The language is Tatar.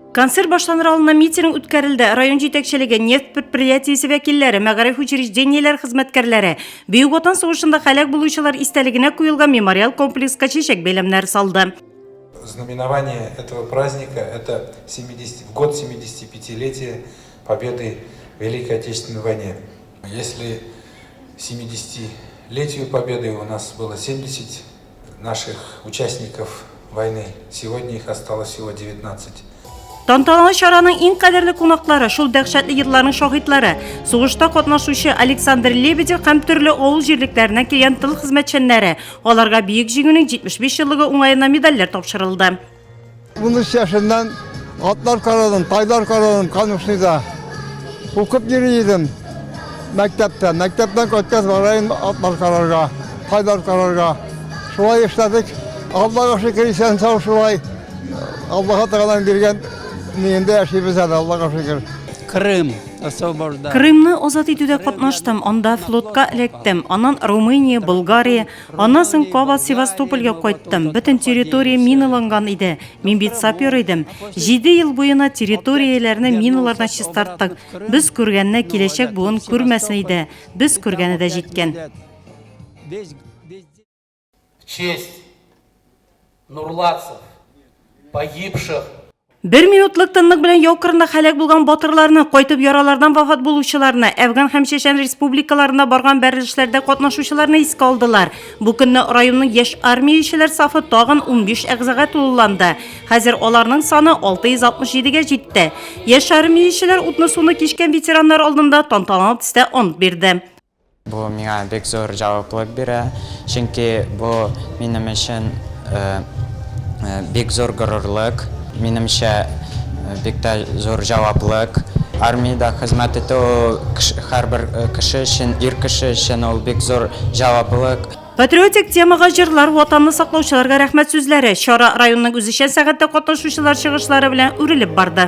Концерт башланыр алдында митинг үткәрелде. Район җитәкчелеге, нефть предприятиесе вәкилләре, мәгариф учреждениеләр хезмәткәрләре, Бөек Ватан сугышында һәлак булучылар истәлегенә куелган мемориал комплекска чәчәк бәйләмнәре салды. Знаменование этого праздника – это в год 75-летия победы в Великой Отечественной войне. Если 70-летию победы у нас было 70 наших участников войны, сегодня их осталось всего 19. Тантаналы шараның иң кадерле кунаклары, шул дәһшәтле елларның шаһитлары, сугышта катнашучы Александр Лебедев һәм төрле авыл җирлекләреннән килгән тыл хезмәтчәннәре. Аларга Бөек җиңүнең 75 еллыгы уңаена медальләр тапшырылды. 13 yaşından atlar karadım, taylar karadım Kanuşlu'da. Okup giriydim mektepten. Mektepten kaçacağız varayım atlar kararga, taylar kararga. Şurayı işledik. Allah'a şükür isen sağ şurayı. Allah'a tağadan birgen neyinde yaşayıp izledi Allah'a şükür. Крым освобождал. Крымны азат итүдә катнаштым, анда флотка эләктем, аннан Румыния, Болгария, аннан соң Кабат, Севастопольгә кайттым. Бөтен территория миналанган иде. Мин бит сапер идем. 7 ел буена территорияләрне миналардан чистарттык. Без күргәнне киләчәк буын күрмәсен иде. Без күргәне дә җиткән. В честь нурлатцев, погибших. 1 минутлык тынлык белән яу кырында һәлак булган батырларны, кайтып яралардан вафат булучыларны, Әфган һәм Чечен республикаларында барган бәрелешләрдә катнашучыларны искә алдылар. Бу көнне районның яшь армиячеләр сафы тагын 15 әгъзага тулыланды. Хәзер аларның саны 667-гә җитте. Яшь армиячеләр утны суны кичкән ветераннар алдында тантаналы төстә ант бирде. Бу миңа бик зур җаваплылык бирә, чөнки бу минем өчен бик зур горурлык. Минемчә бик тә зур җаваплылык. Армиядә хезмәт итү һәрбер кеше өчен, ир кеше өчен ул бик зур җаваплылык. Патриотик темага җырлар, ватанны саклаучыларга рәхмәт сүзләре. Чара районның үзешчән сәгатьтә катнашучылар чыгышлары белән үрелеп барды.